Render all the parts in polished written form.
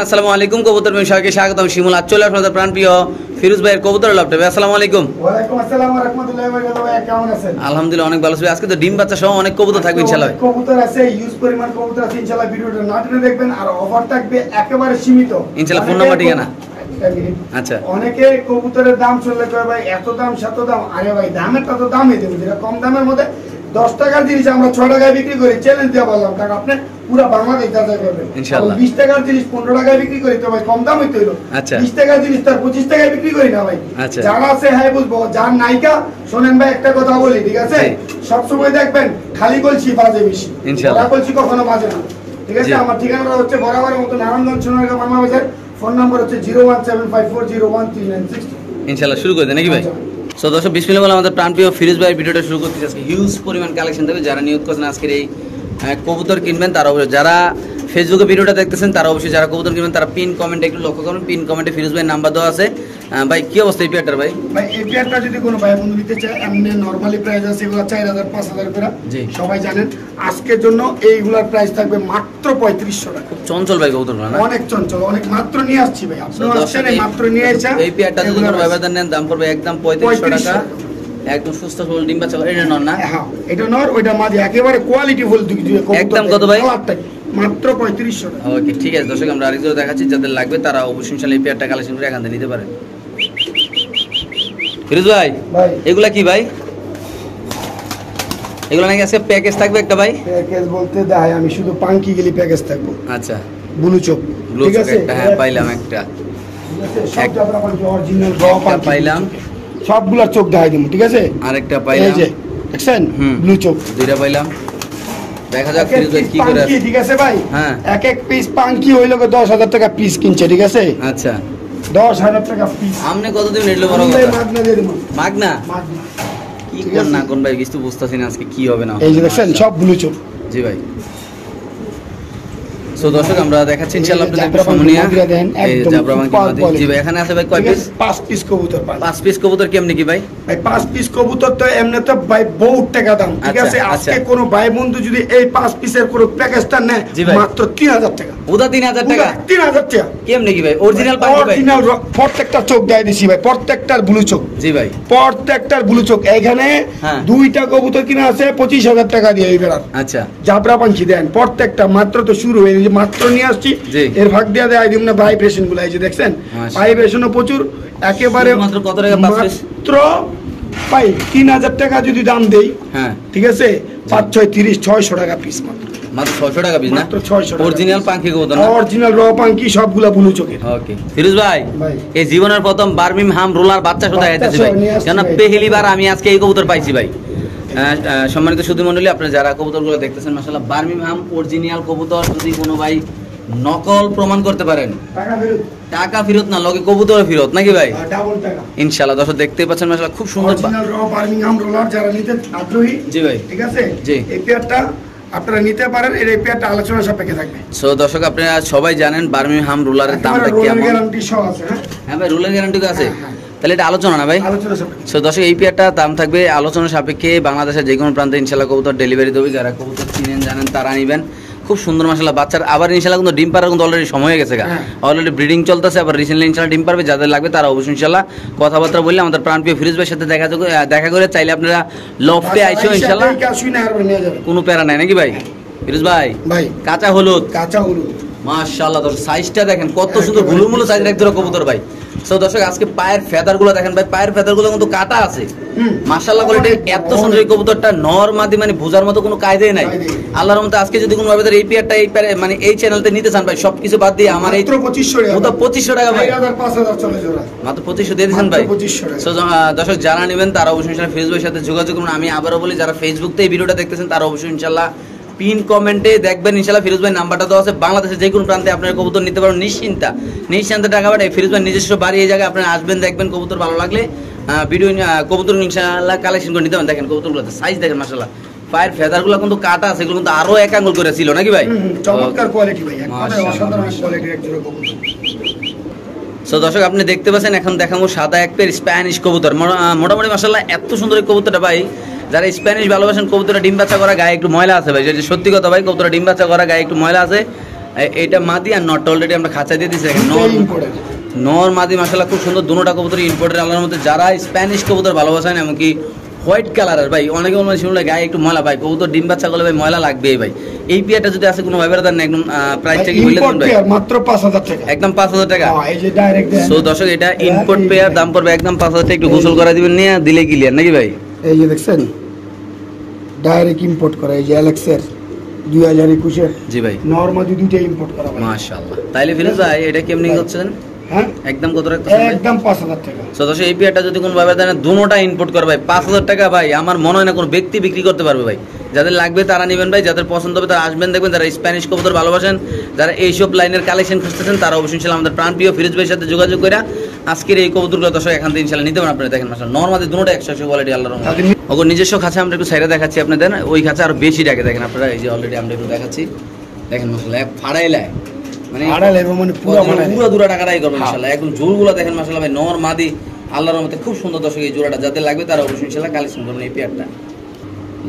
আসসালামু আলাইকুম কবুতর ব্যবসায়ীকে স্বাগতম। শিমুল চলে আপনাদের প্রাণপ্রিয় ফিরোজ ভাইয়ের কবুতর লাভটা। আসসালামু আলাইকুম। ওয়ালাইকুম আসসালাম ওয়া রাহমাতুল্লাহি ওয়া বারাকাতুহু। ভাই কেমন আছেন? আলহামদুলিল্লাহ অনেক ভালো আছি। আজকে তো ডিম বাচ্চা সহ অনেক কবুতর থাকবে ইনশাআল্লাহ। কবুতর আছে, ইউজ পরিমাণ কবুতর আছে ইনশাআল্লাহ। ভিডিওটা না টেনে দেখবেন, আর অফার থাকবে একেবারে সীমিত ইনশাআল্লাহ। ফোন নাম্বার ঠিকানা আচ্ছা। অনেকে কবুতরের দাম শুনলে কয় ভাই এত দাম শত দাম। আরে ভাই দামেরটা তো দামই দেবো, যেটা কম দামের মধ্যে 10 টাকার জিনিস আমরা 6 টাকায় বিক্রি করি, চ্যালেঞ্জ দিয়ে বললাম। কারণ আপনি পুরো বাংলাদেশ যাচাই করবেন ইনশাআল্লাহ। 20 টাকার জিনিস 15 টাকায় বিক্রি করি তো ভাই কম দাম হইতো। আচ্ছা 20 টাকার জিনিস তার 25 টাকায় বিক্রি করি না ভাই। আচ্ছা যারা আছে হ্যাঁ বুঝবো, যার নায়িকা শোনেন ভাই একটা কথা বলি, ঠিক আছে? সব সময় দেখবেন খালি বলছি বাজে বেশি, ইনশাআল্লাহ বলছি কখনো বাজে না, ঠিক আছে? আমার ঠিকানাটা হচ্ছে বরাবরের মতো নারায়ণগঞ্জ সোনারগাঁও মামা বাজার। ফোন নাম্বার হচ্ছে 01754013962। ইনশাআল্লাহ শুরু করে দেন নাকি ভাই? সো দর্শক বিসমিল্লাহ বলে আমাদের প্রাণপ্রিয় ফিরোজ ভাইয়ের ভিডিওটা শুরু করতে আজকে হিউজ পরিমাণ কালেকশন থাকবে। যারা নিয়োগ করছেন আজকের এই কবুতর কিনবেন তারা অবশ্যই, যারা ফেসবুকে ভিডিওটা দেখতেছেন তারা অবশ্যই, যারা কবুতর কিনবেন তারা পিন কমেন্টে একটু লক্ষ্য করুন। পিন কমেন্টে ফিরোজ ভাইয়ের নাম্বার দেওয়া আছে। ভাই কি অবস্থা এই পেয়ারটার? ভাই ভাই এই পেয়ারটা যদি কোনো ভাই বন্ধু নিতে চায়, এমনি নরমালি প্রাইস আছে এগুলো 4000 5000 করে, সবাই জানেন। আজকের জন্য এইগুলোর প্রাইস থাকবে মাত্র 3500 টাকা। খুব চঞ্চল ভাই কবুতরগুলো না? অনেক চঞ্চল, অনেক মাত্র নিয়ে আসছি ভাই। আপনারা আসছেন মাত্র নিয়ে এসেছেন। এই পেয়ারটা যদি কোনো ব্যবধান নেন দাম পড়বে একদম 3500 টাকা। একদম সুস্থ সবল ডিম বাচ্চা। এটা নর না? হ্যাঁ এটা নর, ওইটা মাদি, একেবারে কোয়ালিটি ফুল দুই একদম কত ভাই? মাত্র 3500 টাকা। ওকে ঠিক আছে দর্শক, আমরা আরেকজন দেখাচ্ছি, যাদের লাগবে তারা অবশ্যই ইনশাআল্লাহ এই পেয়ারটা কালেকশন করে এখান থেকে নিতে পারেন। ফিরোজ ভাই এগুলা কি ভাই? এগুলো নাকি আজকে প্যাকেজ থাকবে একটা ভাই? প্যাকেজ বলতে দেয় আমি শুধু পাঙ্কি গেলি প্যাকেজ থাকবো। আচ্ছা ব্লু চোক, ঠিক আছে? হ্যাঁ পাইলাম একটা, একটা অরিজিনাল র পাঙ্কি পাইলাম, সবগুলোর চোখ দেখাই দিমু, ঠিক আছে? আরেকটা পাইলাম, এই যে দেখছেন ব্লু চোক, দুইটা পাইলাম। দেখা যাক ফিরোজ ভাই কি করে। ঠিক আছে ভাই? হ্যাঁ এক এক পিস পাঙ্কি হইলো 10000 টাকা পিস কিনছে, ঠিক আছে? আচ্ছা 10000 টাকা পিস। আমনে কতদিন নিলো বড় কথা? মাগনা দিয়ে দিমু। মাগনা? কি কোন না কোন ভাই কিছু বুঝতাছি না আজকে কি হবে না। এই যে দেখছেন সব ব্লু চোক। জি ভাই। সো দর্শক আমরা দেখাচ্ছি ইনশাআল্লাহ আপনাদের সমনিয়া এই জাবরামান কি জি ভাই এখানে আছে ভাই কয় পিস? 5 পিস কবুতর। 5 পিস কবুতর কেমনে কি ভাই? ভাই 5 পিস কবুতর তো এমনি তো ভাই বহুত টাকা দাম, ঠিক আছে? আজকে কোন ভাই বন্ধু যদি এই 5 পিসের কোন প্যাকেজটা নেয় মাত্র 3000 টাকা। ওদা 3000 টাকা? 3000 টাকা কেমনে কি ভাই? অরিজিনাল পাখি ভাই? অরিজিনাল প্রত্যেকটা চোখ দেয় দিছি ভাই, প্রত্যেকটার ব্লু চোখ। জি ভাই প্রত্যেকটার ব্লু চোখ। এখানে দুইটা কবুতর কিনা আছে 25000 টাকা দিয়ে এই বেড়ার। আচ্ছা জাবরা পাখি দেন প্রত্যেকটা, মাত্র তো শুরু হয়ে যে মাত্র নিয়ে আসছি। এর ভাগ দিয়ে দেয় দিম না ভাইব্রেশন গুলো, এই যে দেখছেন ভাইব্রেশনও প্রচুর। একেবারে মাত্র কত টাকা? মাত্র ভাই 3000 টাকা যদি দাম দেই, হ্যাঁ ঠিক আছে, 5 6 30 600 টাকা পিস। মাত্র 600 টাকা পিস না? মাত্র 600 টাকা। অরিজিনাল পাখি কবুতর না? অরিজিনাল র পাখি সবগুলা ব্লু চোখের। ওকে ফিরোজ ভাই এই জীবনের প্রথম বার্মিংহাম রোলার বাচ্চা শুধু আইতেছে ভাই, কেন পেহেলিবার আমি আজকে এই কবুতর পাইছি ভাই। সম্মানিত সুধী মণ্ডলী, আপনারা যারা কবুতরগুলো দেখতেছেন মাশাআল্লাহ বার্মিংহাম অরিজিনাল কবুতর। যদি কোনো ভাই নকল প্রমাণ করতে পারেন টাকা ফেরত না, লগে কবুতর ফেরত নাকি ভাই? ডাবল টাকা ইনশাআল্লাহ। দর্শক দেখতে পাচ্ছেন মাশাআল্লাহ খুব সুন্দর অরিজিনাল র বার্মিংহাম রোলার। যারা নিতে আগ্রহী জি ভাই, ঠিক আছে, জি এই পেয়ারটা আপনারা নিতে পারেন। এই পেয়ারটা আলোচনা সাপেক্ষে থাকবে। সো দর্শক আপনারা সবাই জানেন বার্মিংহাম রোলারের দামটা কেমন? গ্যারান্টি সহ আছে। হ্যাঁ ভাই রোলার গ্যারান্টি তো আছে। তাহলে এটা আলোচনা না ভাই? আলোচনা সাপেক্ষে। সো দর্শক এই পেয়ারটা দাম থাকবে আলোচনা সাপেক্ষে। বাংলাদেশের যে কোনো প্রান্তে ইনশাআল্লাহ কবুতর ডেলিভারি দেবে। যারা কবুতর চিনেন জানেন তারা নেবেন। খুব সুন্দর মাশাআল্লাহ বাচ্চার। আবার ইনশাআল্লাহ কিন্তু ডিম পাড়ার কিন্তু অলরেডি সময় হয়ে গেছে, অলরেডি ব্রিডিং চলতেছে। আবার রিসেন্টলি ইনশাআল্লাহ ডিম পারবে। যাদের লাগবে তারা অবশ্যই ইনশাআল্লাহ কথাবার্তা বললে আমাদের প্রাণপ্রিয় ফিরোজ ভাইয়ের সাথে দেখা করে চাইলে আপনারা লফটে আইসো ইনশাআল্লাহ, কোনো প্যারা নাই নাকি ভাই? ফিরোজ ভাই কাঁচা হলুদ মাশাআল্লাহ দর্শক সাইজটা দেখেন কত সুন্দর, গুলুমুলু সাইজের এক জোড়া কবুতর ভাই। সো দর্শক আজকে পায়ের ফেদারগুলো দেখেন ভাই, পায়ের ফেদারগুলো কিন্তু কাটা আছে মাশাআল্লাহ কোয়ালিটি। এত সুন্দর এই কবুতরটা নর মাদি মানে বোঝার মতো কোনো কায়দাই নাই। আল্লাহর রহমতে আজকে যদি কোনো ভাবে এই পেয়ারটা এই মানে এই চ্যানেলতে নিতে চান ভাই, সবকিছু বাদ দিয়ে আমার এই 2500 টাকা ভাই, 5000 চলে জোড়া মাত্র 2500 দিয়ে দিয়েছেন ভাই। সো দর্শক যারা নেবেন তারা অবশ্যই ফেসবুক এর সাথে যোগাযোগ করুন। আমি আবারও বলি যারা ফেসবুক থেকে এই ভিডিওটা দেখতেছেন তারা অবশ্যই ইনশাআল্লাহ পিন কমেন্টে দেখবেন ইনশাআল্লাহ ফিরোজ ভাই নাম্বারটা দেওয়া আছে। বাংলাদেশের যে কোনো প্রান্তে আপনার কবুতর নিতে পারেন নিশ্চিন্তে টাকা পাঠায়। ফিরোজ ভাই নিজস্ব বাড়ি এই জায়গায় আপনারা আসবেন, দেখবেন কবুতর ভালো লাগলে ভিডিও কবুতর ইনশাআল্লাহ কালেকশন করে নিতে পারেন। দেখেন কবুতরগুলোতে সাইজ দেখেন মাশাআল্লাহ, পায়ের ফেদারগুলো কিন্তু কাটা আছে, এগুলো কিন্তু আরো এক আঙ্গুল করে ছিল নাকি ভাই? চমৎকার কোয়ালিটি ভাই, একদম অসাধারণ কোয়ালিটির এক জোড়া কবুতর। সো দর্শক আপনি দেখতে পাচ্ছেন এখন দেখাবো সাদা এক পেয়ার স্প্যানিশ কবুতর। মোটামুটি মাশাআল্লাহ এত সুন্দর এই কবুতরটা ভাই। যারা স্প্যানিশ ভালোবাসেন, কবুতরটা ডিম বাচ্চা করা গায়ে একটু ময়লা আছে ভাই, সত্যি কথা ভাই, কবুতরটা ডিম বাচ্চা করা গায়ে একটু ময়লা আছে। এটা মাদি আর নট অলরেডি আমরা খাঁচা দিয়ে দিচ্ছি। নর মাদি মাশাআল্লাহ খুব সুন্দর, দুটোটা কবুতর ইম্পোর্টের আল্লাহর মধ্যে। যারা স্প্যানিশ কবুতর ভালোবাসেন, এমনকি হোয়াইট কালারের ভাই, অনেকে বলবেন শুনলে গায়ে একটু ময়লা ভাই, কবুতর ডিম বাচ্চা করলে ভাই ময়লা লাগবে ভাই। এই পেয়ারটা যদি আছে কোনো ভাইবের দেন একদম প্রাইসটা কি বললেন ভাই? মাত্র 5000 টাকা, একদম 5000 টাকা। এই যে ডাইরেক্ট দেন। সো দর্শক এটা ইম্পোর্ট পেয়ার, দাম পড়বে একদম 5000 টাকা। একটু গোসল করা দিবেন নিয়ে দিলে ক্লিয়ার নাকি ভাই? এই যে দেখছেন ডাইরেক্ট ইম্পোর্ট করা, এই যে অ্যালেক্সের 2021 এর। জি ভাই, নরমালি দুইটা ইম্পোর্ট করা ভাই মাশাআল্লাহ। তাইলে ফিরোজ ভাই এটা কেমনি হচ্ছেন? হ্যাঁ একদম কত রাখতেছেন ভাই? একদম 5000 টাকা। সো দর্শক এই পেয়ারটা যদি কোনো ভাইবের দেন দুটোটা ইম্পোর্ট করে ভাই 5000 টাকা ভাই, আমার মনে হয় না কোনো ব্যক্তি বিক্রি করতে পারবে ভাই। যাদের লাগবে তারা নেবেন ভাই, যাদের পছন্দ হবে তারা আসবেন, দেখবেন যারা স্প্যানিশ কবুতর ভালোবাসেন, যারা এইসব লাইনের কালেকশন খুঁজতেছেন, তারা অবশ্যই ইনশাআল্লাহ আমাদের প্রাণপ্রিয় ফিরোজ ভাইয়ের সাথে যোগাযোগ করে আজকের এই কবুতরগুলো দর্শক এখান থেকে ইনশাআল্লাহ নিতে পারেন। আপনারা দেখেন মাশাআল্লাহ নরমালি দুটোটা 100 কোয়ালিটি আল্লাহর রহমতে। ওগো নিজস্ব খাঁচা আমরা একটু সাইডে দেখাচ্ছি আপনাদের, ওই খাঁচা আরো বেশি ডাকে দেখেন আপনারা। এই যে অলরেডি আমরা একটু দেখাচ্ছি, দেখেন মাশাআল্লাহ ফাড়াইলায় মানে পুরো দুরা টাকাটাই করবেন ইনশাআল্লাহ। একদম জোরগুলো দেখেন মাশাআল্লাহ ভাই, নর মাদি আল্লাহর রহমতে খুব সুন্দর দর্শক। এই জোড়াটা যাদের লাগবে তারা অবশ্যই ইনশাআল্লাহ কালেকশন করবেন এই পেয়ারটা।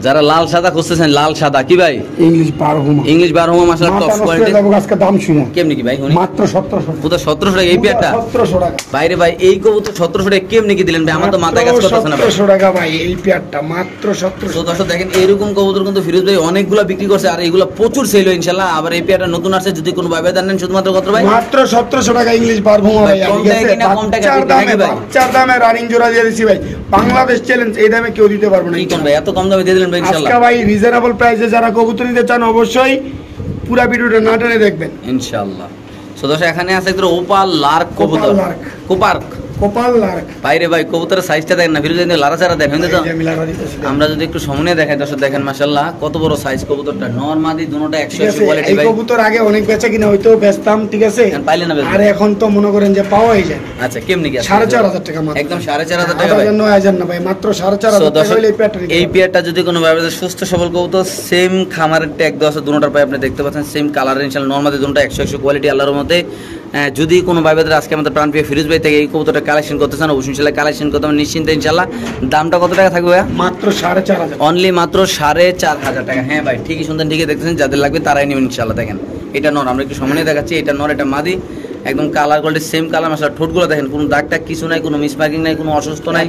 যারা লাল সাদা খুঁজতেছেন, লাল সাদা কি ভাই? ইংলিশ বারহুমা, ইংলিশ বারহুমা মাশাআল্লাহ টপ কোয়ালিটি। আজকে দাম শুনে কেমনি কি ভাই? মাত্র 1700 পুরো 1700 টাকা এই পেয়ারটা। 1700 টাকা বাইরে ভাই এই কবুতর 1700 টাকা কেমনি কি দিলেন ভাই? আমার তো মাথায় কাজ করতেছে না ভাই। 1700 টাকা ভাই এই পেয়ারটা, মাত্র 1700। তো দর্শক দেখেন এরকম কবুতর কিন্তু ফিরোজ ভাই অনেকগুলো বিক্রি করছে, আর এগুলো প্রচুর সেল হয় ইনশাআল্লাহ। আবার এই পেয়ারটা নতুন আসছে, যদি কোনো ভাই দেন শুধুমাত্র কত ভাই? মাত্র 1700 টাকা ইংলিশ বারহুমা ভাই। ঠিক আছে, বাচ্চার দামে রানিং জোড়া দিয়ে দিছি ভাই, বাংলাদেশ চ্যালেঞ্জ। এই দামে কেউ দিতে পারবে না। কি কোন ভাই এত কম দামে দিয়ে দিলেন ভাই ইনশাআল্লাহ? আজকে ভাই রিজনেবল প্রাইসে যারা কবুতর নিতে চান অবশ্যই পুরো ভিডিওটা না টেনে দেখবেন ইনশাআল্লাহ। সো দর্শক এখানে আছে একটা ওপাল লার্ক কবুতর, কোপার্ক কোপাল লার্ক। বাইরে ভাই কবুতরের সাইজটা দেখেন না ফিরোজ, লারা চারা দেখেন তো। আমরা যদি একটু সামনে দেখাই দর্শক দেখেন মাশাআল্লাহ কত বড় সাইজ কবুতরটা। নরমাদি দুটোটা 180 কোয়ালিটি ভাই। এই কবুতর আগে অনেক বেচা কিনা হইতো, বেচতাম ঠিক আছে, পাইলে না আর এখন তো মনে করেন যে পাওয়াই যায়। আচ্ছা কেমনি কি? 4500 টাকা মাত্র, একদম 4500 টাকা ভাই, 9000 না ভাই, মাত্র 4500 টাকা হইলে এই পেয়ারটা যদি কোনো ভাবে সুস্থ সবল কবুতর সেম খামারের ট্যাগ দেওয়া আছে, দুটোটার পাই আপনি দেখতে পাচ্ছেন সেম কালার ইনশাআল্লাহ। নরমাদি দুটোটা 180 কোয়ালিটি আল্লাহর মধ্যে। যদি কোনো ভাইদের আজকে আমাদের প্রাণপ্রিয় ফিরোজ ভাই থেকে এই কবুতরটা কালেকশন করতে চান অবশ্যই ইনশাআল্লাহ কালেকশন করতে হবে নিশ্চিন্তে ইনশাআল্লাহ। দামটা কত টাকা থাকবে ভাই? মাত্র 4500, অনলি মাত্র 4500 টাকা। হ্যাঁ ভাই ঠিকই শুনতেন, ঠিকই দেখতেছেন, যাদের লাগবে তারাই নেবেন ইনশাআল্লাহ। দেখেন এটা নর, আমরা একটু সামনে দেখাচ্ছি, এটা নর এটা মাদি, একদম কালার কোয়ালিটি সেম কালার মাশাআল্লাহ। ঠোঁটগুলো দেখেন, কোনো দাগ টাগ কিছু নাই, কোনো মিসমার্কিং নাই, কোনো অসুস্থ নাই,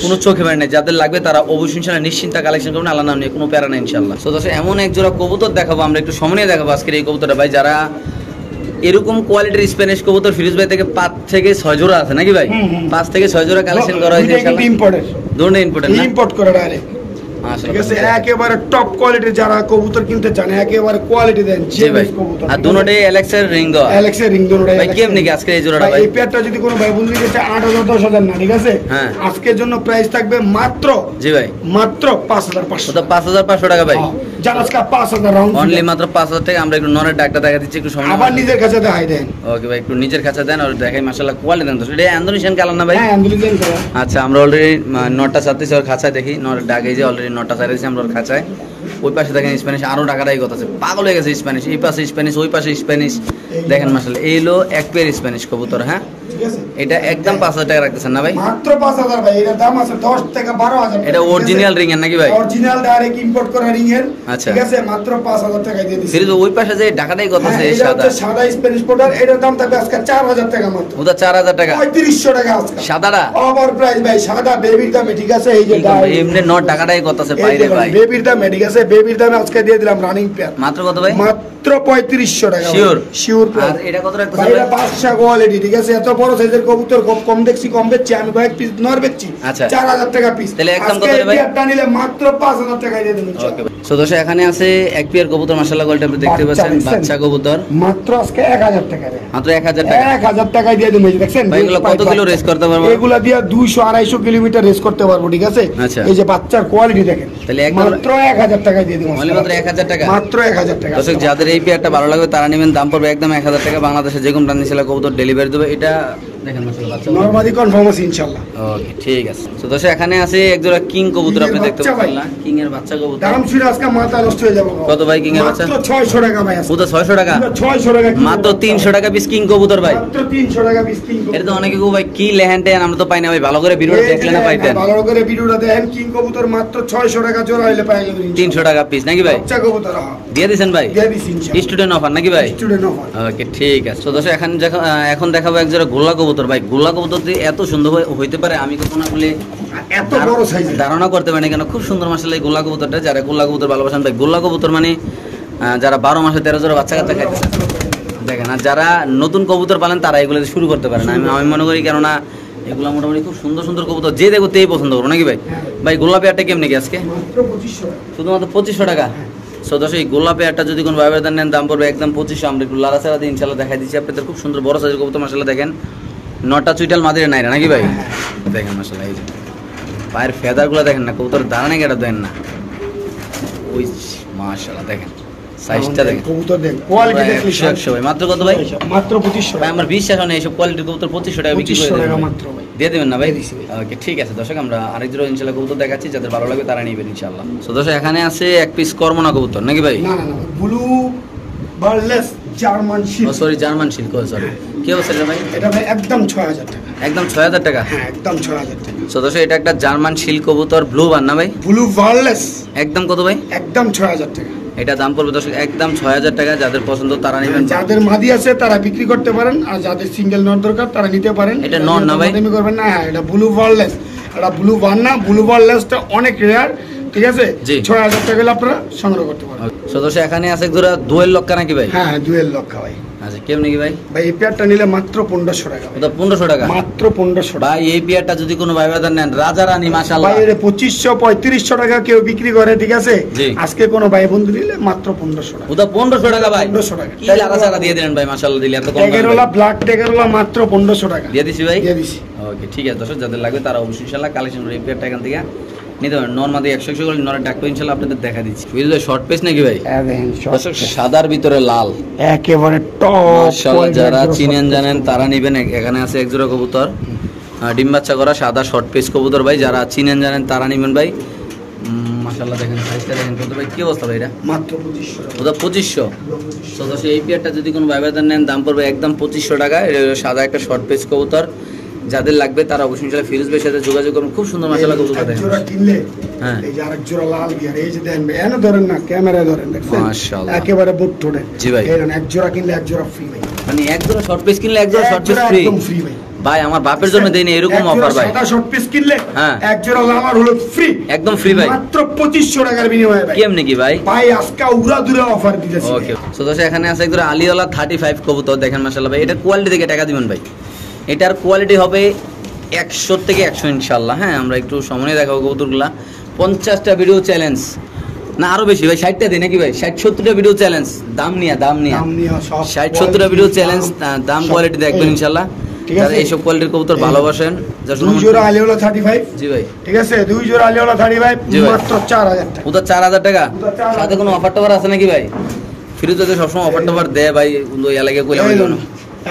কোনো চোখে বের নাই। যাদের লাগবে তারা অবশ্যই ইনশাআল্লাহ নিশ্চিন্তে কালেকশন করবেন, আল্লাহ নাম নিয়ে কোনো প্যারা নাই ইনশাআল্লাহ। সো দর্শক এমন এক জোড়া কবুতর দেখাবো, আমরা একটু সামনে দেখাবো আজকের এই কবুতরটা ভাই। যারা এরকম কোয়ালিটির স্প্যানিশ কবুতর ফিরোজ ভাই থেকে 5 থেকে 6 জোড়া আছে নাকি ভাই? 5 থেকে 6 জোড়া কালেকশন করা হয়েছে ইনশাআল্লাহ। দুটো ইম্পোর্টেড না, ইম্পোর্ট করে ডাইরেক্ট। ঠিক আছে, একেবারে টপ কোয়ালিটির যারা কবুতর কিনতে চান একেবারে কোয়ালিটি দেন জেএমএস কবুতর। আর দুটোটাই অ্যালেক্সের রিং দাও, অ্যালেক্সের রিং দুটোটাই ভাই। কেমনি কি আজকে এই জোড়াটা ভাই? এই পেয়ারটা যদি কোনো ভাই বন্ধু নিতে চায় 8000 10000 না, ঠিক আছে, আজকের জন্য প্রাইস থাকবে মাত্র, জি ভাই, মাত্র 5500। তো 5500 টাকা ভাই, যারা আজকে 5000 রাউন্ড অনলি মাত্র 5000 টাকা। আমরা একটু নরের ডাকটা দেখা দিচ্ছি একটু সামনে, আবার নিজের কাছে দেখাই দেন। ওকে ভাই একটু নিজের কাছে দেন আর দেখাই মাশাআল্লাহ কোয়ালিটি দেন। তো এটা ইন্দোনেশিয়ান কালার না ভাই? হ্যাঁ ইন্দোনেশিয়ান কালার। আচ্ছা আমরা অলরেডি নটটা চাচ্ছি ওর খাঁচায়, দেখি নরের ডাক। এই যে অলরেডি নটটা চাইছি আমরা ওর খাঁচায়। ওই পাশে দেখেন স্প্যানিশ আরো টাকাটাই কথা আছে, পাগল হয়ে গেছে স্প্যানিশ। এই পাশে স্প্যানিশ, ওই পাশে স্প্যানিশ, দেখেন মাশাআল্লাহ। এই হলো এক পেয়ার স্প্যানিশ কবুতর। হ্যাঁ এটা একদম 5000 টাকা রাখতেছেন না ভাই? মাত্র 5000 ভাই, এর দাম আছে 10 থেকে 12000। এটা অরিজিনাল রিং এর নাকি ভাই? অরিজিনাল ডাইরেক্ট ইম্পোর্ট করা রিং এর। আচ্ছা ঠিক আছে, মাত্র 5000 টাকা দিয়ে দিছি। ফিরোজ ওই পাশে যে ঢাকাটাই কথা আছে এটা সাদা, হচ্ছে সাদা স্প্যানিশ পোটার, এটার দাম থাকবে আজকে 4000 টাকা মাত্র। ওটা 4000 টাকা, 3500 টাকা আজকে সাদাটা ওভার প্রাইস ভাই। সাদা বেবির দামে, ঠিক আছে, এই যে এমনি নট ঢাকাটাই কথা আছে বাইরে ভাই। বেবির দামে, ঠিক আছে, বেবির দামে আজকে দিয়ে দিলাম রানিং পেয়ার। মাত্র কত ভাই? মাত্র 3500 টাকা। Sure sure. আর এটা কত রাখতেছেন ভাই? এটা 500 কোয়ালিটি, ঠিক আছে, এত বড় সাইজের কবুতর খুব কম দেখছি, কম বেচছি আমি, কয়েক পিস নর বেচছি। আচ্ছা 4000 টাকা পিস। তাহলে একদম কত ভাই? এটা নিলে মাত্র 5000 টাকা দিয়ে দেব। ওকে ভাই। সো দর্শক এখানে আছে এক পেয়ার কবুতর মাশাআল্লাহ কোয়ালিটি আপনি দেখতে পাচ্ছেন, বাচ্চা কবুতর। মাত্র আজকে 1000 টাকা রে, মাত্র 1000 টাকা। 1000 টাকা দিয়ে দেব। এই দেখছেন ভাই এগুলো কত কিলো রেস করতে পারবো? এগুলা দিয়া 200 250 কিলোমিটার রেস করতে পারবো, ঠিক আছে। আচ্ছা এই যে বাচ্চার কোয়ালিটি দেখেন, তাহলে মাত্র 1000 টাকা দিয়ে দেব। অনলি মাত্র 1000 টাকা, মাত্র 1000 টাকা। দর্শক যাদের এই পেয়ারটা ভালো লাগবে তারা নেবেন, দাম পড়বে একদম 1000 টাকা। বাংলাদেশে যে কোনো প্রাণী ছেলে কবুতর ডেলিভারি দেবে। এটা দেখেন মাশাআল্লাহ বাচ্চা নরমাদি কনফার্ম আছে ইনশাআল্লাহ। ওকে ঠিক আছে। তো দর্শক এখানে আছে একজোড়া কিং কবুতর আপনি দেখতে পাচ্ছেন না, কিং এর বাচ্চা কবুতর। দাম ছিল আজকে মাথা নষ্ট হয়ে যাবে। কত ভাই কিং এর বাচ্চা? মাত্র 600 টাকা ভাই। পুরো 600 টাকা? 600 টাকা। মাত্র 300 টাকা পিস কিং কবুতর ভাই। মাত্র 300 টাকা পিস কিং কবুতর। এটা তো অনেকে কো ভাই কি লেহেন্টেন আমরা তো পাই না ভাই, ভালো করে ভিডিওটা দেখলে না পাইতেন। ভালো করে ভিডিওটা দেখেন, কিং কবুতর মাত্র 600 টাকা জোড়া হইলে পাই যাবেন। 300 টাকা পিস নাকি ভাই? বাচ্চা কবুতর দিয়ে দিবেন ভাই? দিয়ে দিছি ইনশাআল্লাহ। স্টুডেন্ট অফার নাকি ভাই? Student offer. ওকে ঠিক আছে। তো দর্শক এখন দেখাবো একজোড়া গোল্লা কবুতর ভাই। গোল্লা কবুতর এত সুন্দর হইতে পারে আমি কখনো বলে এত বড় সাইজ ধারণা করতে পারি না, কেন খুব সুন্দর মাশাআল্লাহ এই গোল্লা কবুতরটা। যারা গোল্লা কবুতর ভালোবাসেন ভাই, গোল্লা কবুতর মানে যারা 12 মাসে 13 জোড়া বাচ্চা কাচ্চা খাইতেছে দেখেন, আর যারা নতুন কবুতর পালেন তারা এগুলো শুরু করতে পারেন। আমি মনে করি কেননা এগুলো মোটামুটি খুব সুন্দর সুন্দর কবুতর, যে দেখো তেই পছন্দ করবো নাকি ভাই? ভাই গোল্লা পেয়ারটা কেমনি কি আজকে? মাত্র 2500 টাকা। শুধুমাত্র 2500 টাকা। সো দর্শক এই গোল্লা পেয়ারটা যদি কোনো ভাইবার নেন দাম পড়বে একদম 2500। আমরা একটু লাড়া ছাড়া দিয়ে ইনশাল্লাহ দেখাই দিচ্ছি আপনাদের। খুব সুন্দর বড় সাইজের কবুতর মাশাআল্লাহ দেখেন, নটা চুইটাল মাদিরে নাই নাকি ভাই? দেখেন মাশাআল্লাহ এই যে পায়ের ফেদারগুলো দেখেন না, কবুতর দাঁড়ানে কেটা দেন না, ওই মাশাআল্লাহ দেখেন সাইজটা দেখেন, কবুতর দেন কোয়ালিটি দেখলি 100 ভাই। মাত্র কত ভাই? মাত্র 2500 ভাই টাকা। আমার বিশ্বাস হয় না এইসব কোয়ালিটির কবুতর 2500 টাকা বিক্রি করে 2500 টাকা দেবেন মাত্র ভাই। দিয়ে দেবেন না ভাই? দিছি ভাই। ওকে ঠিক আছে দর্শক, আমরা আরেক জোড়া ইনশাআল্লাহ কবুতর দেখাচ্ছি, যাদের ভালো লাগবে তারা নেবেন ইনশাআল্লাহ। সো দর্শক এখানে আছে এক পিস কর্মনা কবুতর নাকি ভাই? না না না, ব্লু বার্লেস জার্মান শিপ। ও সরি জার্মান সিল্ক, সরি কি অবস্থা এটা ভাই? এটা ভাই একদম 6000 টাকা। একদম 6000 টাকা? হ্যাঁ একদম 6000 টাকা। সো দর্শক এটা একটা জার্মান সিল্ক কবুতর, ব্লু বার না ভাই? ব্লু বার্লেস একদম কত ভাই? একদম 6000 টাকা। এটা দাম পড়বে দর্শক একদম 6000 টাকা। যাদের পছন্দ তারা নেবেন। যাদের মাদি আছে তারা বিক্রি করতে পারেন, আর যাদের সিঙ্গেল নট দরকার তারা নিতে পারেন। এটা নট না ভাই? দামি করবেন না। হ্যাঁ এটা ব্লু বার্লেস, এটা ব্লু বার না। ব্লু বার্লেসটা অনেক রেয়ার, ঠিক আছে? জি। 6000 টাকা হলে আপনারা সংগ্রহ করতে পারেন। সো দর্শক এখানে আছে এক জোড়া দোয়েল লক্কা নাকি ভাই? হ্যাঁ দুয়েল লক্ষ ভাই। আচ্ছা কেমনি কি ভাই? ভাই এই পেয়ারটা নিলে মাত্র 1500 টাকা ভাই। ওটা 1500 টাকা? মাত্র 1500 টাকা ভাই এই পেয়ারটা যদি কোনো ভাই বাজার নেন, রাজা রানী মাশাআল্লাহ ভাই, এর 2500 3500 টাকা কেউ বিক্রি করে, ঠিক আছে? জি। আজকে কোনো ভাই বন্ধু নিলে মাত্র 1500 টাকা। ওটা 1500 টাকা ভাই? 1500 টাকা। কি লারা সারা দিয়ে দিলেন ভাই, মাশাআল্লাহ দিলে এত কম দামে ট্যাগেরওয়ালা ভাই। ব্ল্যাক ট্যাগেরওয়ালা মাত্র 1500 টাকা দিয়ে দিছি ভাই? দিয়ে দিছি। ওকে ঠিক আছে দর্শক, যাদের লাগবে তারা অবশ্যই ইনশাআল্লাহ কালেকশন করে এই পেয়ারটা এখান থেকে নিতে পারেন। নরমাদি 100 করে নরের ডাকবে ইনশাআল্লাহ আপনাদের দেখা দিচ্ছি। বুঝলে শর্ট পেস নাকি ভাই? দর্শক সাদার ভিতরে লাল, একেবারে টপ মাশাআল্লাহ যারা চিনেন জানেন তারা নেবেন। এখানে আছে এক জোড়া কবুতর ডিম বাচ্চা করা সাদা শর্ট পেস কবুতর ভাই, যারা চিনেন জানেন তারা নেবেন ভাই। মাশাআল্লাহ দেখেন সাইজটা দেখেন কত ভাই, কি অবস্থা ভাই এটা? মাত্র 2500 টাকা। ওটা 2500। তো দর্শক এই পেয়ারটা যদি কোনো ভাই বাজার নেন দাম পড়বে একদম 2500 টাকা। এটা হলো সাদা একটা শর্ট পেস কবুতর, যাদের লাগবে তারা অবশ্যই ইনশাআল্লাহ ফিরোজ ভাইয়ের সাথে যোগাযোগ করুন। খুব সুন্দর মাশাআল্লাহ কবুতর এক দেখেন। জোড়া কিনলে হ্যাঁ। এই যে আরেক জোড়া লাল গিয়ার, এই যে দেন এনে ধরেন না, ক্যামেরায় ধরেন, দেখছেন মাশাআল্লাহ। একেবারে বুট ঠোঁটে। জি ভাই। এই নেন, এক জোড়া কিনলে এক জোড়া ফ্রি ভাই। মানে এক জোড়া শর্ট পিস কিনলে এক জোড়া শর্ট পিস এক জোড়া ফ্রি? একদম ফ্রি ভাই। ভাই আমার বাপের জন্য দেয়নি এরকম এক জোড়া অফার ভাই। সাদা শর্ট পিস কিনলে হ্যাঁ। এক জোড়া লাল আর হলো ফ্রি, একদম ফ্রি ভাই। মাত্র 2500 টাকার বিনিময়ে ভাই। কেমনে কি ভাই? ভাই আজকে উড়া দূরে অফার দিতেছি। ওকে সো দর্শক এখানে আছে একদম আলিওয়ালা 35 কবুতর দেখেন মাশাআল্লাহ ভাই। এটা কোয়ালিটি দেখে টাকা দিবেন ভাই, এটার কোয়ালিটি হবে 100 থেকে 100 ইনশাআল্লাহ। হ্যাঁ আমরা একটু সামনে দেখাবো কবুতরগুলা। 50টা ভিডিও চ্যালেঞ্জ না আরো বেশি ভাই, 60টা দিই নাকি ভাই? 60-70টা ভিডিও চ্যালেঞ্জ দাম নিয়ে দাম নিয়ে সব 60-70টা ভিডিও চ্যালেঞ্জ দাম কোয়ালিটি দেখবেন ইনশাআল্লাহ। ঠিক যারা আছে? এইসব কোয়ালিটির কবুতর ভালোবাসেন, দুই জোড়া আলিওলা 35। জি ভাই। ঠিক আছে, দুই জোড়া আলিওলা 35 জি ভাই। মাত্র 4000 টাকা। ওটা 4000 টাকা। ওটা 4000 সাথে কোনো অফার টফার আছে নাকি ভাই? ফিরোজ যদি সবসময় অফার টফার দেয় ভাই, ওই এলাকায় কইলে ভাই কোনো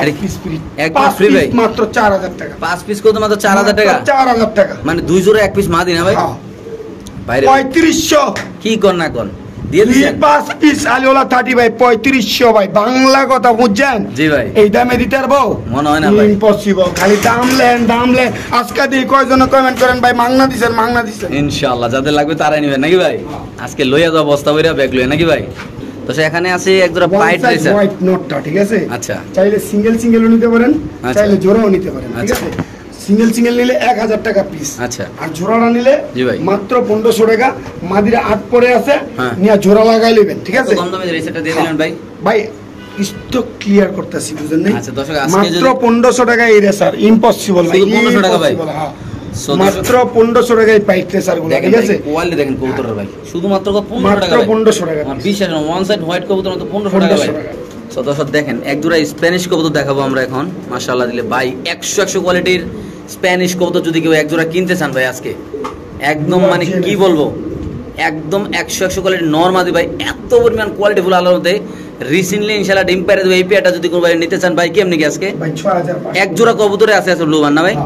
এক পিস ফ্রি। এক পিস ফ্রি ভাই? মাত্র 4000 টাকা। 5 পিস কত মাত্র 4000 টাকা? 4000 টাকা। মানে দুই জোড়া এক পিস মা দিনা ভাই? হ্যাঁ। বাইরে 3500 কি কর না কর দিয়ে দিছেন? 5 পিস আলিওলা 30 ভাই, 3500 ভাই। বাংলা কথা বুঝছেন? জি ভাই। এই দামে দিতে পারবো? মনে হয় না ভাই। ইম্পসিবল। খালি দাম লেন। আজকে দিয়ে কয়জন কমেন্ট করেন ভাই মাংনা দিছেন। ইনশাআল্লাহ যাদের লাগবে তারাই নেবেন নাকি ভাই? আজকে লইয়া যাও বস্তা বইরা ব্যাগ লইয়া নাকি ভাই? তো সেখানে আছে এক জোড়া পাইট রেসার। হোয়াইট নোটটা, ঠিক আছে? আচ্ছা। চাইলে সিঙ্গেলও নিতে পারেন, আচ্ছা। চাইলে জোড়াও নিতে পারেন, ঠিক আচ্ছা। আছে? সিঙ্গেল নিলে 1000 টাকা পিস। আচ্ছা। আর জোড়াটা নিলে জি ভাই। মাত্র 1500 টাকা। মাদিরে 8 পরে আছে, হ্যাঁ। নিয়ে জোড়া লাগাই নেবেন, ঠিক আছে? কম দামে রেসারটা দিয়ে দিলেন ভাই। ভাই স্টক ক্লিয়ার করতেছি, বুঝেন নাই? আচ্ছা, দর্শক আজকে মাত্র যদি- 1500 টাকা এই রেসার। ইম্পসিবল ভাই, শুধু 1500 টাকা ভাই? impossible, হ্যাঁ। So, মাত্র 1500 টাকায় পাইট রেসার গুলো, দেখেন ঠিক আছে? কোয়ালিটি দেখেন কবুতরের ভাই, শুধুমাত্র 1500 মাত্র টাকা ভাই। 1500 টাকা আমার piece। বিশ্বাস না, ওয়ান সাইড হোয়াইট কবুতর মাত্র 1500 টাকা ভাই। 1500 টাকা। সো দর্শক দেখেন এক জোড়া স্প্যানিশ কবুতর দেখাবো আমরা এখন মাশাআল্লাহ দিলে ভাই। 100 কোয়ালিটির স্প্যানিশ কবুতর যদি কেউ এক জোড়া কিনতে চান ভাই আজকে একদম মানে কি বলবো, একদম 100 কোয়ালিটির নরমাদি ভাই। এত পরিমাণ কোয়ালিটি ফুল আলোর মধ্যে রিসেন্টলি ইনশাআল্লাহ ডিম পারে দেবো। এই পেয়ারটা যদি কোনো ভাই নিতে চান ভাই কেমনি কি আজকে ভাই 6500 এক জোড়া কবুতরে আছে ব্লু বার না ভাই?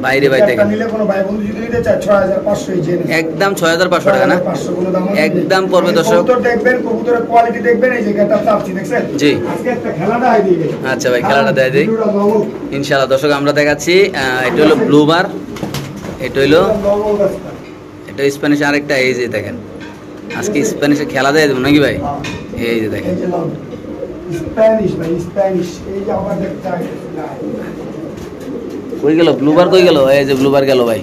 বাইরে ভাই দেখেন নিলে কোনো ভাই বন্ধু যদি নিতে চায় 6500 এই জেনে একদম 6500 টাকা না 500 কোনো দাম আছে একদম পড়বে দর্শক। কবুতর দেখবেন, কবুতরের কোয়ালিটি দেখবেন, এই জায়গাটা চাপছি দেখছেন জি আজকে একটা খেলাটা হয় দিই। আচ্ছা ভাই খেলাটা দেয় দিই ইনশাআল্লাহ। দর্শক আমরা দেখাচ্ছি এটা হলো ব্লু বার, এটা হলো এটা স্প্যানিশ আরেকটা। এই যে দেখেন আজকে স্প্যানিশে খেলা দেয় দেবো নাকি ভাই? এই যে দেখেন স্প্যানিশ ভাই স্প্যানিশ এই যে আবার দেখতে হয় কই গেল ব্লু বার, কই গেল? এই যে ব্লু বার গেল ভাই।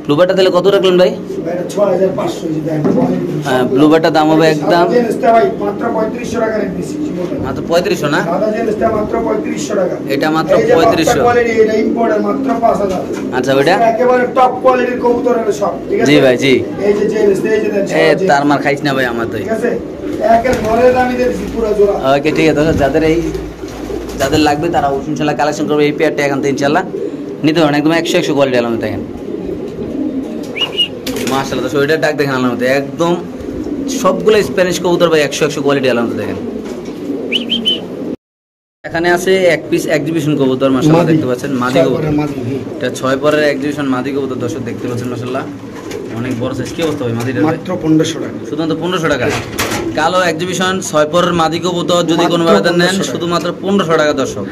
ব্লু বারটা তাহলে কত রাখলেন ভাই? 6500 এই যে দেখেন হ্যাঁ ব্লু বারটা দাম হবে একদম ভাই মাত্র 3500 টাকা রেট দিছি। মাত্র 3500 না? সাদা জিনিসটা মাত্র 3500 টাকা। এটা মাত্র 3500। কোয়ালিটি এটা ইম্পোর্টের মাত্র 5000। আচ্ছা ওইটা একেবারে টপ কোয়ালিটির কবুতরের সব ঠিক আছে? জি ভাই জি। এই যে জিনিস এই যে দেন এ তার মার খাইছ না ভাই আমার তো। ঠিক আছে একের ঘরে দামি দিয়েছি পুরো জোড়া। ওকে ঠিক আছে যাদের লাগবে তারা ইনশাআল্লাহ কালেকশন করবে এই পেয়ারটা এখান থেকে ইনশাআল্লাহ নিতে পারেন। একদম 100 কোয়ালিটি আলামত দেখেন মাশাআল্লাহ। তো ওইটার ডাক দেখেন আলামত একদম সবগুলো স্প্যানিশ কবুতর ভাই 100 কোয়ালিটি আলামত দেখেন। এখানে আছে এক পিস এক্সিবিশন কবুতর মাশাআল্লাহ দেখতে পাচ্ছেন মাদি কবুতর। এটা 6 পরের এক্সিবিশন মাদি কবুতর দর্শক দেখতে পাচ্ছেন মাশাআল্লাহ অনেক বড় সাইজ। কি অবস্থা ভাই মাদিটার? মাত্র 1500 টাকা। শুধুমাত্র 1500 টাকা। কালো এক্সিবিশন 6 পরের মাদি কবুতর যদি কোনো ভাবে নেন শুধুমাত্র 1500 টাকা দর্শক।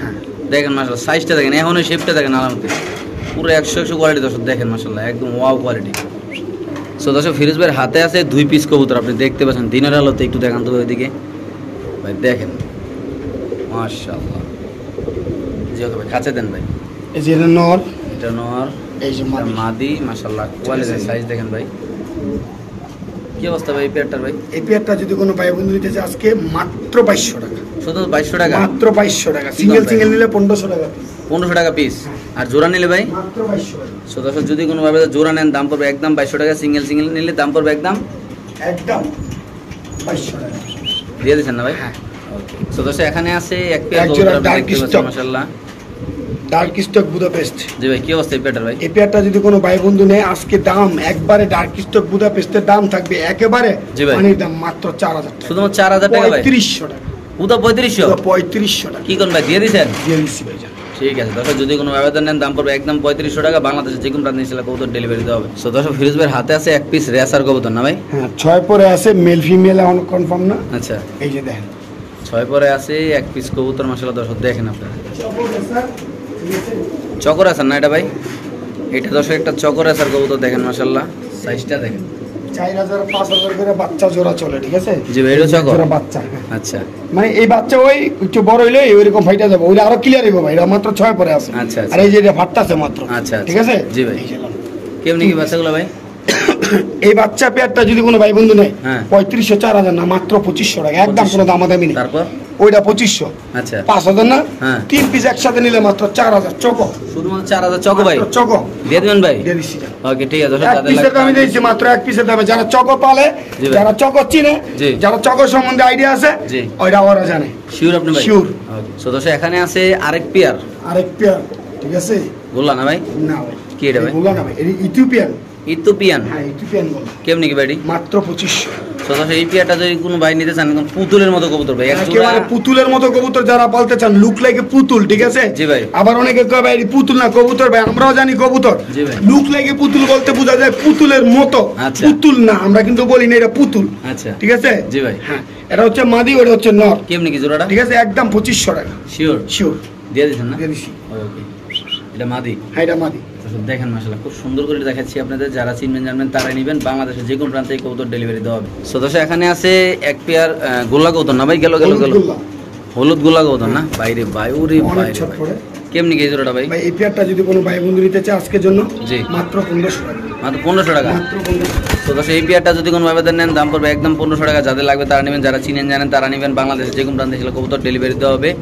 দেখেন মাশাআল্লাহ সাইজটা দেখেন, এখন ওই শেপটা দেখেন আলামতে পুরো 100 কোয়ালিটি দর্শক দেখেন মাশাআল্লাহ একদম ওয়াও কোয়ালিটি। সো দর্শক ফিরোজ ভাইয়ের হাতে আছে 2 পিস কবুতর আপনি দেখতে পাচ্ছেন দিনের আলোতে। একটু দেখান তো ওইদিকে ভাই দেখেন মাশাআল্লাহ। জি ওকে ভাই কাছে দেন ভাই। এই যে নর, এটা নর, এই যে মাদি মাশাআল্লাহ কোয়ালিটি সাইজ দেখেন ভাই। কি অবস্থা ভাই এই পেয়ারটার ভাই? এই পেয়ারটা যদি কোনো ভাই বন্ধু নিতে চায় আজকে মাত্র 2200 টাকা। শুধু 2200 টাকা? মাত্র 2200 টাকা। সিঙ্গেল নিলে 1500 টাকা। 1500 টাকা পিস। আর জোড়া নিলে ভাই মাত্র 2200 টাকা। সো দর্শক যদি কোনো ভাবে জোড়া নেন দাম পড়বে একদম 2200 টাকা। সিঙ্গেল নিলে দাম পড়বে একদম 2200 টাকা। দিয়ে দিচ্ছেন না ভাই? হ্যাঁ ওকে। সো দর্শক এখানে আছে এক পেয়ার এক জোড়া কবুতর আপনি ডার্ক দেখতে পাচ্ছেন স্টক। মাশাআল্লাহ ডার্ক স্টক বুদাপেস্ট। জি ভাই কি অবস্থা এই পেয়ারটার ভাই? এই পেয়ারটা যদি কোনো ভাই বন্ধু নেয় আজকে দাম একবারে ডার্ক স্টক বুদাপেস্টের দাম থাকবে একেবারে জি ভাই। পানির দাম মাত্র 4000 টাকা। শুধুমাত্র 4000 টাকা ভাই? 3500 টাকা। উদা 3500? 3500 টাকা কি কোন ভাই দিয়ে দিছেন? দিয়ে দিচ্ছি ভাইজান। ঠিক আছে দর্শক যদি কোনো ব্যবধান নেন দাম পড়বে একদম 3500 টাকা। বাংলাদেশে যে কোনো প্রান্তে ইনশাআল্লাহ কবুতর ডেলিভারি দেওয়া হবে। সো দর্শক ফিরোজ ভাইয়ের হাতে আছে এক পিস রেসার কবুতর না ভাই? হ্যাঁ 6 পরে আছে মেল ফিমেল এখন কনফার্ম না। আচ্ছা এই যে দেখেন 6 পরে আছে এক পিস কবুতর মাশাআল্লাহ দর্শক দেখেন আপনারা। চকর আসার না এটা ভাই? এটা দর্শক একটা চকর আসার কবুতর দেখেন মাশাআল্লাহ সাইজটা দেখেন 4000 5000 করে বাচ্চা জোড়া চলে ঠিক আছে? জি ভাই এটা চকর জোড়া বাচ্চা। আচ্ছা মানে এই বাচ্চা ওই একটু বড় হইলে এরকম ফাইটা যাবে, ওইটা আরো ক্লিয়ার হইব ভাই। এটা মাত্র 6 পরে আছে। আচ্ছা আর এই যে এটা ফাটতাছে মাত্র। আচ্ছা ঠিক আছে? জি ভাই। কেমনি কি বাচ্চাগুলো ভাই? এই বাচ্চা পেয়ারটা যদি কোনো ভাই বন্ধু নেয় হ্যাঁ 3500 4000 না মাত্র 2500 টাকা একদম কোনো দামাদামি নেই। তারপর ওইটা 2500 আচ্ছা 5000 না হ্যাঁ 3 পিস একসাথে নিলে মাত্র 4000 চকো। শুধুমাত্র 4000 চকো ভাই? চকো দিয়ে দিবেন ভাই? দিয়ে দিচ্ছি। ওকে ঠিক আছে দর্শক এক যাদের পিসের দামে দিয়েছি মাত্র এক পিসের দামে। যারা চকো পালে, জি ভাই। যারা চকো চিনে, জি। যারা চকো সম্বন্ধে আইডিয়া আছে জি ওইটা ওরা জানে। শিওর আপনি ভাই? শিওর। ওকে সো দর্শক এখানে আছে আরেক পেয়ার আরেক পেয়ার ঠিক আছে? গোল্লা না ভাই? না ভাই কি এটা ভাই? বলা না ভাই, এটা ইথিওপিয়ান। ইথিওপিয়ান? হ্যাঁ ইথিওপিয়ান বলা। কেমনি কি ভাই? মাত্র 2500। সো দর্শক এই পেয়ারটা যদি কোনো ভাই নিতে চান একদম পুতুলের মতো কবুতর ভাই এক জোড়া। একেবারে পুতুলের মতো কবুতর যারা পালতে চান, লুক লাইকে পুতুল ঠিক আছে? জি ভাই। আবার অনেকে কয় ভাই পুতুল না কবুতর, ভাই আমরাও জানি কবুতর। জি ভাই। লুক লাইকে পুতুল বলতে বোঝা যায় পুতুলের মতো। আচ্ছা। পুতুল না, আমরা কিন্তু বলি না এটা পুতুল। আচ্ছা ঠিক আছে? জি ভাই। হ্যাঁ এটা হচ্ছে মাদি, ওটা হচ্ছে নর। কেমনি কি জোড়াটা? ঠিক আছে একদম 2500 টাকা। শিওর শিওর দিয়ে দিচ্ছেন না? দিয়ে দিচ্ছি। ওকে এটা মাদি? হ্যাঁ এটা মাদি। দর্শক দেখেন মাশাআল্লাহ খুব সুন্দর করে দেখাচ্ছি আপনাদের। যারা চিনবেন জানবেন তারাই নেবেন। বাংলাদেশের যে কোনো প্রান্তে এই কবুতর ডেলিভারি দেওয়া হবে। সো দর্শক এখানে আছে এক পেয়ার গোল্লা কবুতর না ভাই? গেল গোল্লা। হলুদ গোল্লা কবুতর না? বাইরে ভাই ওরে অনেক বাইরে ছট পড়ে। কেমনি কি এই জোড়াটা ভাই? ভাই এই পেয়ারটা যদি কোনো ভাই বন্ধু নিতে চায় আজকের জন্য জি মাত্র 1500 টাকা। মাত্র 1500 টাকা? মাত্র 1500। তো দর্শক এই পেয়ারটা যদি কোনো ভাবে নেন দাম পড়বে একদম 1500 টাকা। যাদের লাগবে তারা নেবেন, যারা চিনেন জানেন তারা নেবেন। বাংলাদেশের যে কোনো প্রান্তে এসে কবুতর ডেলিভারি দেওয়া হবে।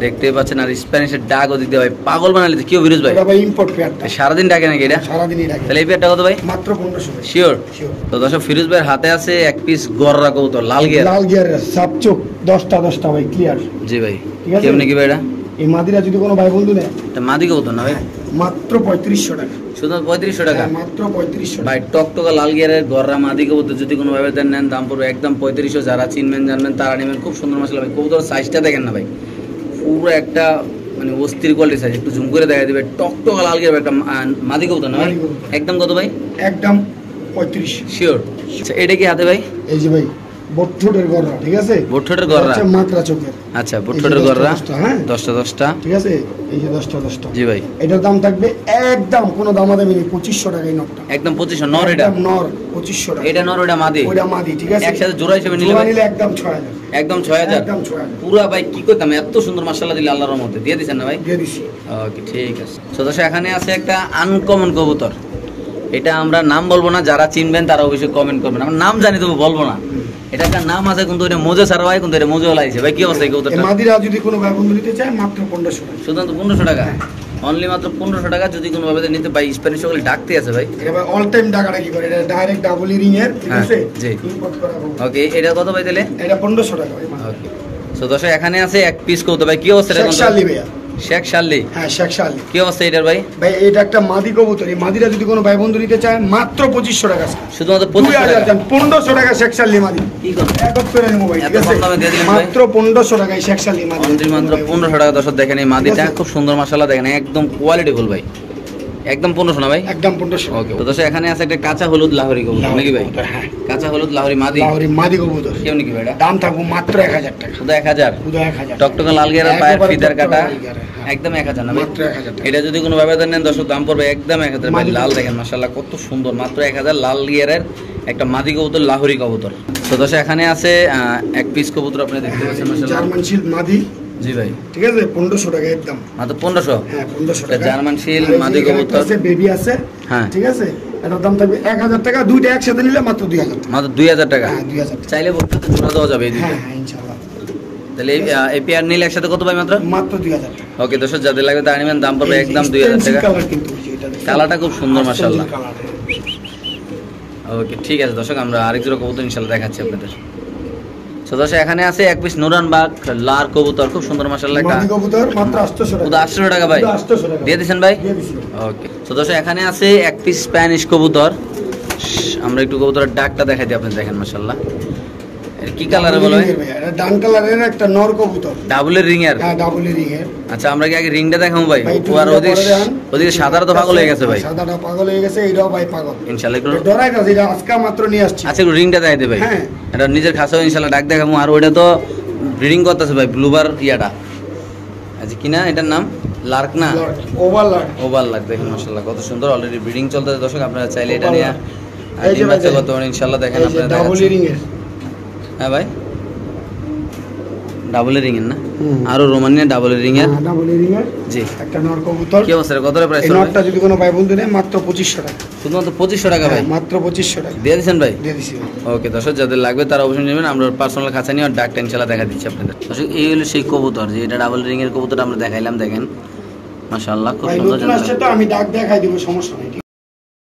দেখতে পাচ্ছেন আর স্প্যানিশের ডাক ওদিক দিয়ে ভাই পাগল বানালে কি বিরোজ ভাই? এটা ভাই ইম্পোর্ট পেয়ারটা। সারাদিন ডাকে নাকি এটা? সারাদিনই ডাকে। তাহলে এই পেয়ারটা কত ভাই? মাত্র 1500 টাকা। শিওর? শিওর। তো দর্শক ফিরোজ ভাইয়ের হাতে আছে এক পিস গররা কবুতর লাল গিয়ার। লাল গিয়ারের সাপচোক 10টা ভাই ক্লিয়ার। জি ভাই। ঠিক আছে? কেমনি কি ভাই এটা? এই মাদিরা যদি কোনো ভাই বন্ধু নেয়, এটা মাদি কবুতর না ভাই? মাত্র 3500 টাকা। শুধু 3500 টাকা? হ্যাঁ, মাত্র 3500 ভাই টকটকা লাল গিয়ারের গররা মাদি কবুতর যদি কোনো ভাবে নেন দাম পড়বে একদম 3500। যারা চিনবেন জানবেন তারা নেবেন। খুব সুন্দর মাশাআল্লাহ ভাই। কবুতর সাইজটা দেখেন না ভাই, পুরো একটা মানে অস্থির কোয়ালিটি সাইজ। একটু জুম করে দেখা দিবে। টকটকা লাল গিয়ারের একটা মাদি কবুতর না ভাই? মাদি কবুতর। একদম কত ভাই? একদম 3500। শিওর? আচ্ছা এটা কি হাতে ভাই? এই যে ভাই বটঠোঁটের গররা, ঠিক আছে? বটঠোঁটের গররা, আচ্ছা মাত্রা চোখের। আচ্ছা বটঠোঁটের গররা, 10টা, হ্যাঁ 10টা, ঠিক আছে? এই যে 10টা। জি ভাই। এটার দাম থাকবে একদম কোনো দামাদামি নেই, 2500 টাকা এই নটটা। একদম 2500 নর? এটা একদম নর 2500 টাকা। এটা নর, ওটা মাদি? ওটা মাদি, ঠিক আছে? একসাথে জোড়া হিসেবে নিলে জোড়া ভাই? নিলে একদম 6000। একদম 6000? একদম 6000 পুরা ভাই কি করতাম, এত সুন্দর মাশাআল্লাহ দিলে আল্লাহর রহমতে দিয়ে দিছেন না ভাই? দিয়ে দিছি। ওকে ঠিক আছে। তো দর্শক এখানে আছে একটা আনকমন কবুতর। এটা আমরা নাম বলবো না, যারা চিনবেন তারা অবশ্যই কমেন্ট করবেন। আমরা নাম জানি তবু বলবো না। এটা একটা নাম আছে কিন্তু এটা মোজে ছাড়া ভাই, কিন্তু এটা মোজে লাইছে ভাই। কি অবস্থা এই এই কবুতরটা? মাদিরা যদি কোনো ভাই বন্ধু নিতে চায় মাত্র 1500 টাকা। শুধুমাত্র 1500 টাকা? অনলি মাত্র 1500 টাকা। যদি কোনো ভাবে নিতে ভাই স্প্যানিশ সকলে ডাকতে আছে ভাই। এটা ভাই অল টাইম টাকাটা কি করে, এটা ডাইরেক্ট ডাবল রিং এর, ঠিক হ্যাঁ, আছে? জি। ইম্পোর্ট করা হবে। ওকে এটা কত ভাই দিলে? এটা 1500 টাকা ভাই মাত্র। ওকে সো দর্শক এখানে আছে এক পিস কবুতর ভাই। কি অবস্থা এটা? শেখ শালি ভাইয়া। শেখ শালি? হ্যাঁ শেখ শালি। কি অবস্থা এটার ভাই? ভাই এটা একটা মাদি কবুতর। এই মাদিরা যদি কোনো ভাই বন্ধু নিতে চায় মাত্র 2500 টাকা। শুধুমাত্র 2500 টাকা? 1500 টাকা শেখ শালি মাদি। কি করবে? এক করে নেবো ভাই, ঠিক এত আছে? কম দামে দিয়ে দিলেন ভাই? মাত্র 1500 টাকায় শেখ শালি মাদি। অনলি মাত্র 1500 টাকা। দর্শক দেখেন এই মাদিটা খুব সুন্দর মাশাআল্লাহ, দেখেন একদম কোয়ালিটি ফুল ভাই। একদম 1500 না ভাই? একদম 1500। ওকে তো দর্শক এখানে আছে একটা কাঁচা হলুদ লাহোরি কবুতর নাকি ভাই? হ্যাঁ কাঁচা হলুদ লাহোরি মাদি? লাহোরি মাদি কবুতর। কেউ নাকি ভাই? এটা দাম থাকবো মাত্র 1000 টাকা। শুধু 1000? শুধু 1000। টকটকা লাল গিয়ারের পায়ের একেবারে ফিদার কাটা, টকটকা লাল গিয়ারের, হ্যাঁ। একদম 1000 না ভাই? মাত্র 1000 টাকা। এটা যদি কোনো ব্যবধান নেন দর্শক দাম পড়বে একদম 1000 ভাই। মাদি লাল কবুতর। দেখেন মাশাআল্লাহ কত সুন্দর, মাত্র 1000 লাল গিয়ারের একটা মাদি কবুতর লাহোরি কবুতর। তো দর্শক এখানে আছে এক পিস কবুতর আপনি দেখতে পাচ্ছেন মাশাআল্লাহ। জার্মান শিল্ড মাদি, জি ভাই। ঠিক আছে? 1500 টাকা একদম। মাত্র 1500? হ্যাঁ 1500 এটা টাকা। জার্মান শিল্ড আর এই যে মাদি এখানে কবুতর। একটা আছে, বেবি আছে, হ্যাঁ। ঠিক আছে? এটার দাম থাকবে 1000 টাকা। দুইটা একসাথে নিলে মাত্র 2000 টাকা। মাত্র 2000 টাকা? হ্যাঁ 2000 টাকা। চাইলে বলতে তো জোড়া দেওয়া যাবে এই দুটো। হ্যাঁ হ্যাঁ ইনশাআল্লাহ। তাহলে এই পেয়ার নিলে একসাথে কত ভাই মাত্র? মাত্র 2000 টাকা। ওকে দর্শক যাদের লাগবে তারা নেবেন, দাম পড়বে এই যে একদম 2000 stencil টাকা। colour কিন্তু এটা দেখুন। কালারটা খুব সুন্দর মাশাআল্লাহ। stencil colour। ওকে ঠিক আছে দর্শক আমরা আরেক জোড়া কবুতর ইনশাআল্লাহ দেখাচ্ছি আপনাদের। তো দর্শক এখানে আছে এক পিস নুরান বাগ লার কবুতর, খুব সুন্দর মাশাআল্লাহ একটা। মাদি কবুতর মাত্র 800 টাকা। ওটা 800 টাকা ভাই? ওটা 800 টাকা। দিয়ে দিছেন ভাই? দিয়ে দিছি। ওকে তো দর্শক এখানে আছে এক পিস স্প্যানিশ কবুতর। আমরা একটু কবুতরের ডাকটা দেখাই দিই, আপনি দেখেন মাশাআল্লাহ। এটা কি কালারে বলে ভাই? এটা ডান কালারের একটা নর কবুতর। ডাবলের রিং এর? হ্যাঁ ডাবল রিং এর। আচ্ছা আমরা কি আগে রিংটা দেখাবো ভাই? ভাই, একটু ও আর রিংটা ওদিকে পরে দেখান। ওদিকে সাদাটা তো পাগল হয়ে গেছে ভাই। সাদাটা পাগল হয়ে গেছে, এটাও ভাই পাগল। ইনশাআল্লাহ একটু ডরাই না, এটা আজকে মাত্র নিয়ে আসছি। আচ্ছা একটু রিংটা দেখাই দে ভাই। হ্যাঁ। এটা নিজের খাসা ইনশাআল্লাহ ডাক দেখাবো। আর ওইটা তো ব্রিডিং করতেছে ভাই, ব্লুবার ইয়াটা। আচ্ছা কি না এটার নাম? লার্ক না? Over Lark. Over Lark. দেখেন মাশাআল্লাহ কত সুন্দর, অলরেডি ব্রিডিং চলতেছে দর্শক। আপনারা চাইলে এটা ওভার নিয়ে লার্ক। এই যে ডিম ভাই বাচ্চা দেখেন। করতে পারেন ইনশাআল্লাহ। দেখেন এই যে আপনারা ডাবল দেখাচ্ছি। রিং এর। হ্যাঁ ভাই ডাবল রিং এর না? হুম। আরো রোমানিয়া ডাবল রিং এর। হ্যাঁ ডাবল রিং এর জি। একটা নর কবুতর। কি অবস্থা কত প্রাইস? এই নটটা যদি কোনো ভাই বন্ধু নেয় মাত্র 2500 টাকা। শুধুমাত্র 2500 টাকা ভাই? হ্যাঁ, মাত্র 2500 টাকা। দিয়ে দিচ্ছেন ভাই? দিয়ে দিছি ভাই। ওকে দর্শক যাদের লাগবে তারা অবশ্যই নেবেন। আমরা পার্সোনাল খাঁচা নিয়ে আর ডাকটা ইনশাআল্লাহ দেখা দিচ্ছি আপনাদের। দর্শক এই হলো সেই কবুতর, যে এটা ডাবল রিং এর কবুতর আমরা দেখাইলাম। দেখেন মাশাআল্লাহ খুব ভাই সুন্দর। নতুন আসছে তো আমি ডাক দেখাই দিব, সমস্যা নেই।